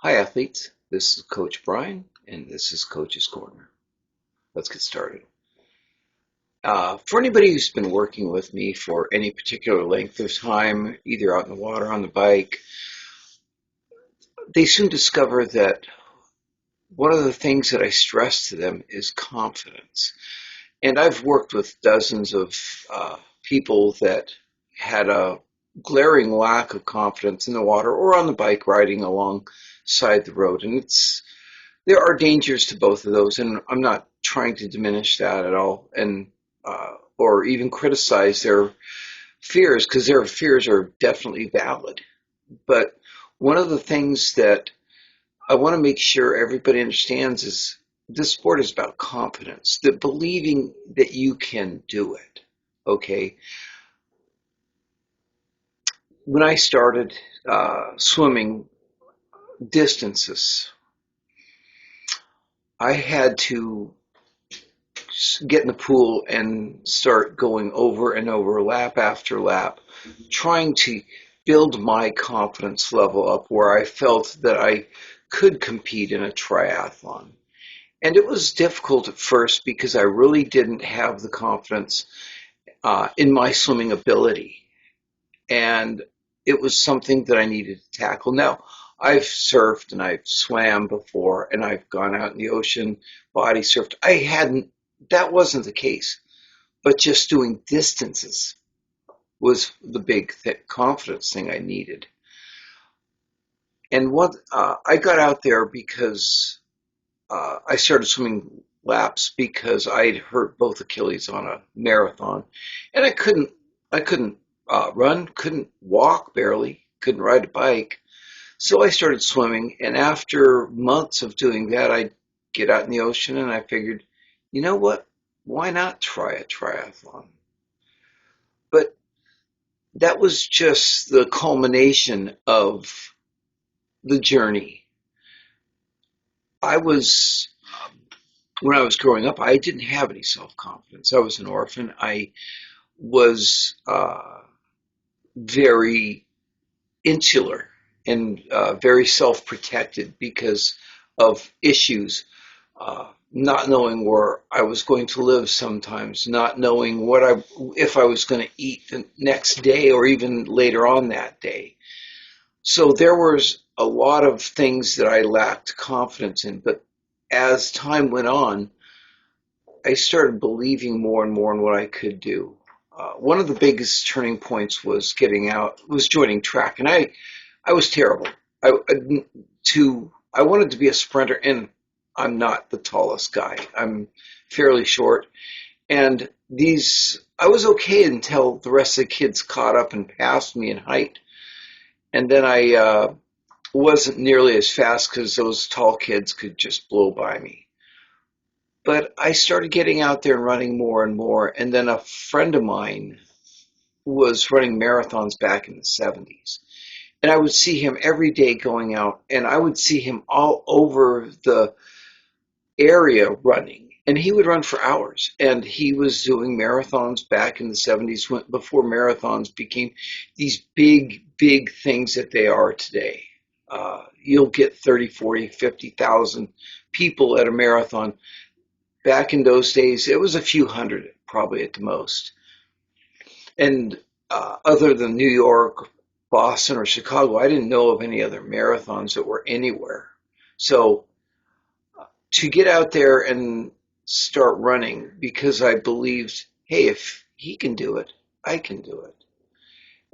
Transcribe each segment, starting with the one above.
Hi, athletes. This is Coach Brian, and this is Coach's Corner. Let's get started. For anybody who's been working with me for any particular length of time, either out in the water, on the bike, they soon discover that one of the things that I stress to them is confidence. And I've worked with dozens of people that had a glaring lack of confidence in the water or on the bike riding alongside the road. And there are dangers to both of those, and I'm not trying to diminish that at all, and or even criticize their fears, because their fears are definitely valid. But one of the things that I want to make sure everybody understands is this sport is about confidence, that believing that you can do it. Okay, when I started swimming distances, I had to get in the pool and start going over and over, lap after lap, trying to build my confidence level up where I felt that I could compete in a triathlon. And it was difficult at first because I really didn't have the confidence in my swimming ability. And it was something that I needed to tackle. Now, I've surfed and I've swam before and I've gone out in the ocean, body surfed. That wasn't the case. But just doing distances was the big confidence thing I needed. And what I got out there because I started swimming laps because I'd hurt both Achilles on a marathon, and I couldn't run, couldn't walk barely, couldn't ride a bike. So I started swimming, and after months of doing that, I'd get out in the ocean, and I figured, you know what? Why not try a triathlon? But that was just the culmination of the journey. I was, when I was growing up, I didn't have any self-confidence. I was an orphan. I was very insular and very self-protected because of issues, not knowing where I was going to live sometimes, not knowing if I was going to eat the next day or even later on that day. So there was a lot of things that I lacked confidence in, but as time went on, I started believing more and more in what I could do. One of the biggest turning points was joining track, and I was terrible. I wanted to be a sprinter, and I'm not the tallest guy. I'm fairly short, and I was okay until the rest of the kids caught up and passed me in height, and then I wasn't nearly as fast because those tall kids could just blow by me. But I started getting out there and running more and more, and then a friend of mine was running marathons back in the 70s. And I would see him every day going out, and I would see him all over the area running. And he would run for hours. And he was doing marathons back in the 70s before marathons became these big, big things that they are today. You'll get 30, 40, 50,000 people at a marathon. Back in those days, it was a few hundred, probably at the most. And other than New York, Boston, or Chicago, I didn't know of any other marathons that were anywhere. So to get out there and start running, because I believed, hey, if he can do it, I can do it.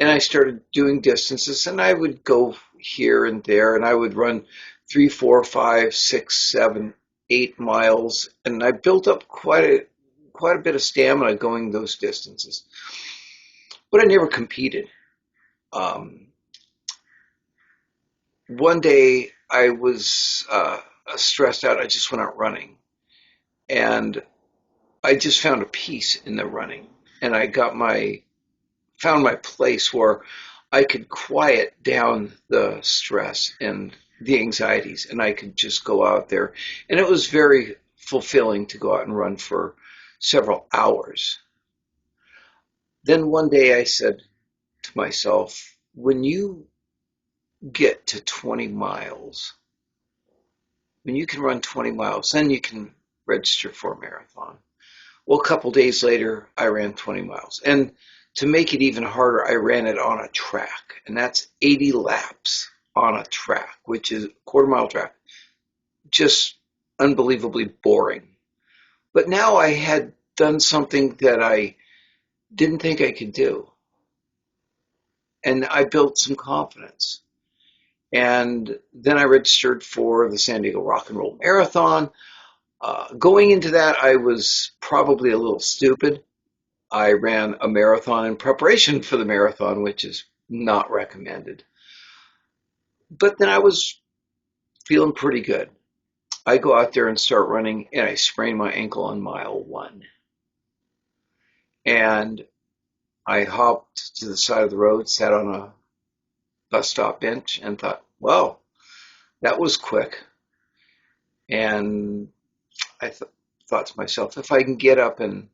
And I started doing distances, and I would go here and there, and I would run 3, 4, 5, 6, 7, 8 miles, and I built up quite a bit of stamina going those distances. But I never competed. Um, One day I was stressed out. I just went out running, and I just found a peace in the running, and I found my place where I could quiet down the stress and the anxieties, and I could just go out there. And it was very fulfilling to go out and run for several hours. Then one day I said to myself, when you get to 20 miles, when you can run 20 miles, then you can register for a marathon. Well, a couple days later, I ran 20 miles. And to make it even harder, I ran it on a track. And that's 80 laps on a track, which is a quarter-mile track. Just unbelievably boring. But now I had done something that I didn't think I could do. And I built some confidence. And then I registered for the San Diego Rock and Roll Marathon. Going into that, I was probably a little stupid. I ran a marathon in preparation for the marathon, which is not recommended. But then I was feeling pretty good. I go out there and start running, and I sprain my ankle on mile 1. And I hopped to the side of the road, sat on a bus stop bench, and thought, well, that was quick. And I thought to myself, if I can get up and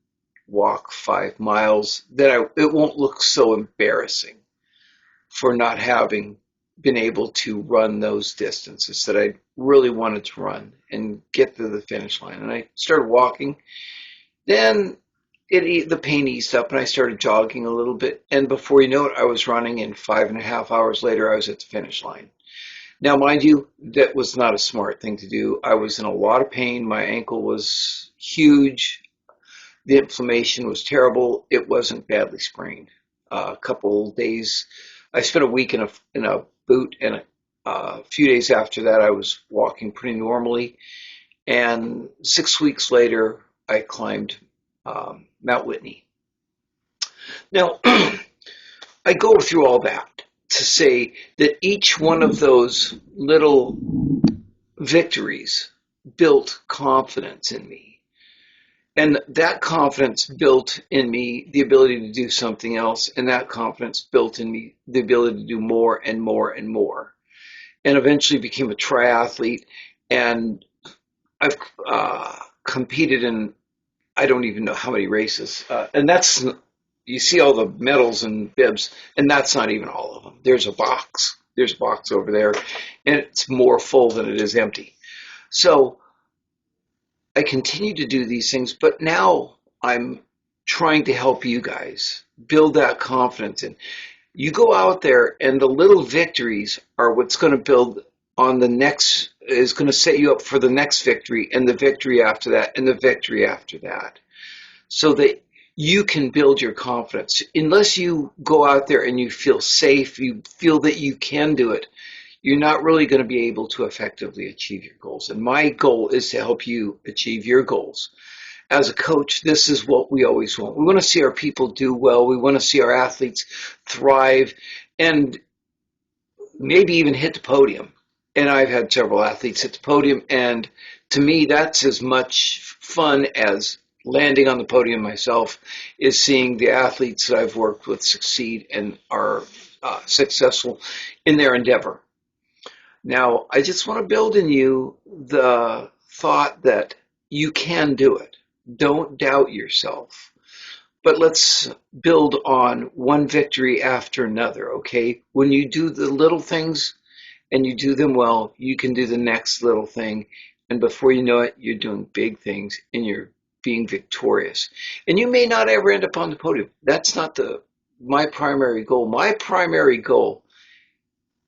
walk 5 miles, then it won't look so embarrassing for not having been able to run those distances that I really wanted to run and get to the finish line. And I started walking. Then the pain eased up, and I started jogging a little bit. And before you know it, I was running, and 5.5 hours later, I was at the finish line. Now, mind you, that was not a smart thing to do. I was in a lot of pain. My ankle was huge. The inflammation was terrible. It wasn't badly sprained. A couple days, I spent a week in a boot, and a few days after that, I was walking pretty normally. And 6 weeks later, I climbed Mount Whitney. Now, I go through all that to say that each one of those little victories built confidence in me. And that confidence built in me the ability to do something else, and that confidence built in me the ability to do more and more and more. And eventually became a triathlete, and I've competed in I don't even know how many races. And that's, you see all the medals and bibs, and that's not even all of them. There's a box. There's a box over there, and it's more full than it is empty. So I continue to do these things, but now I'm trying to help you guys build that confidence. And you go out there, and the little victories are what's going to build on the next, is going to set you up for the next victory, and the victory after that, and the victory after that, so that you can build your confidence. Unless you go out there and you feel safe, you feel that you can do it, you're not really going to be able to effectively achieve your goals. And my goal is to help you achieve your goals. As a coach, this is what we always want. We want to see our people do well. We want to see our athletes thrive and maybe even hit the podium. And I've had several athletes hit the podium, and to me, that's as much fun as landing on the podium myself, is seeing the athletes that I've worked with succeed and are successful in their endeavor. Now, I just want to build in you the thought that you can do it. Don't doubt yourself. But let's build on one victory after another, okay? When you do the little things, and you do them well, you can do the next little thing. And before you know it, you're doing big things, and you're being victorious. And you may not ever end up on the podium. That's not my primary goal. My primary goal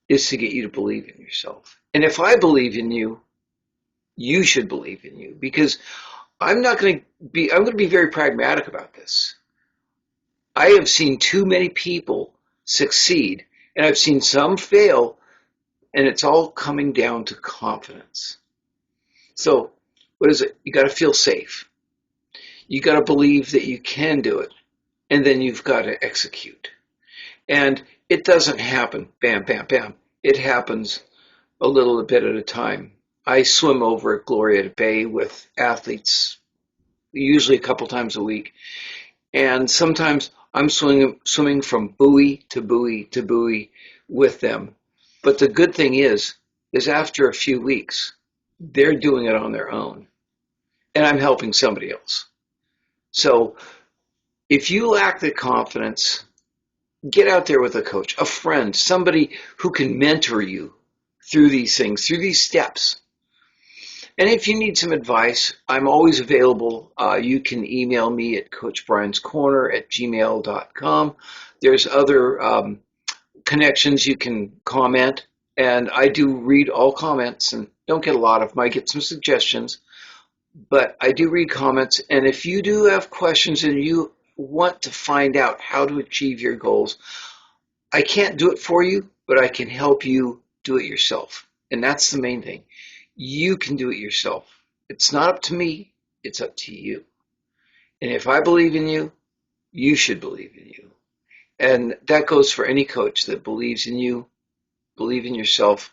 is to get you to believe in yourself. And if I believe in you, you should believe in you. Because I'm going to be very pragmatic about this. I have seen too many people succeed, and I've seen some fail. And it's all coming down to confidence. So what is it? You got to feel safe. You got to believe that you can do it. And then you've got to execute. And it doesn't happen bam, bam, bam. It happens a little bit at a time. I swim over at Gloria Bay with athletes, usually a couple times a week. And sometimes I'm swimming from buoy to buoy to buoy with them. But the good thing is after a few weeks, they're doing it on their own. And I'm helping somebody else. So if you lack the confidence, get out there with a coach, a friend, somebody who can mentor you through these things, through these steps. And if you need some advice, I'm always available. You can email me at coachbrianscorner@gmail.com. There's other connections you can comment, and I do read all comments and don't get a lot of them. I get some suggestions, but I do read comments. And if you do have questions and you want to find out how to achieve your goals, I can't do it for you, but I can help you do it yourself. And that's the main thing. You can do it yourself. It's not up to me, it's up to you. And if I believe in you, you should believe in you. And that goes for any coach that believes in you, believe in yourself,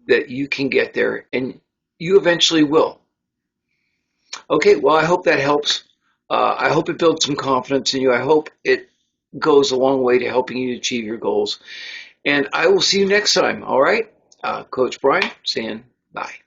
that you can get there, and you eventually will. Okay, well, I hope that helps. I hope it builds some confidence in you. I hope it goes a long way to helping you achieve your goals. And I will see you next time, all right? Coach Brian saying bye.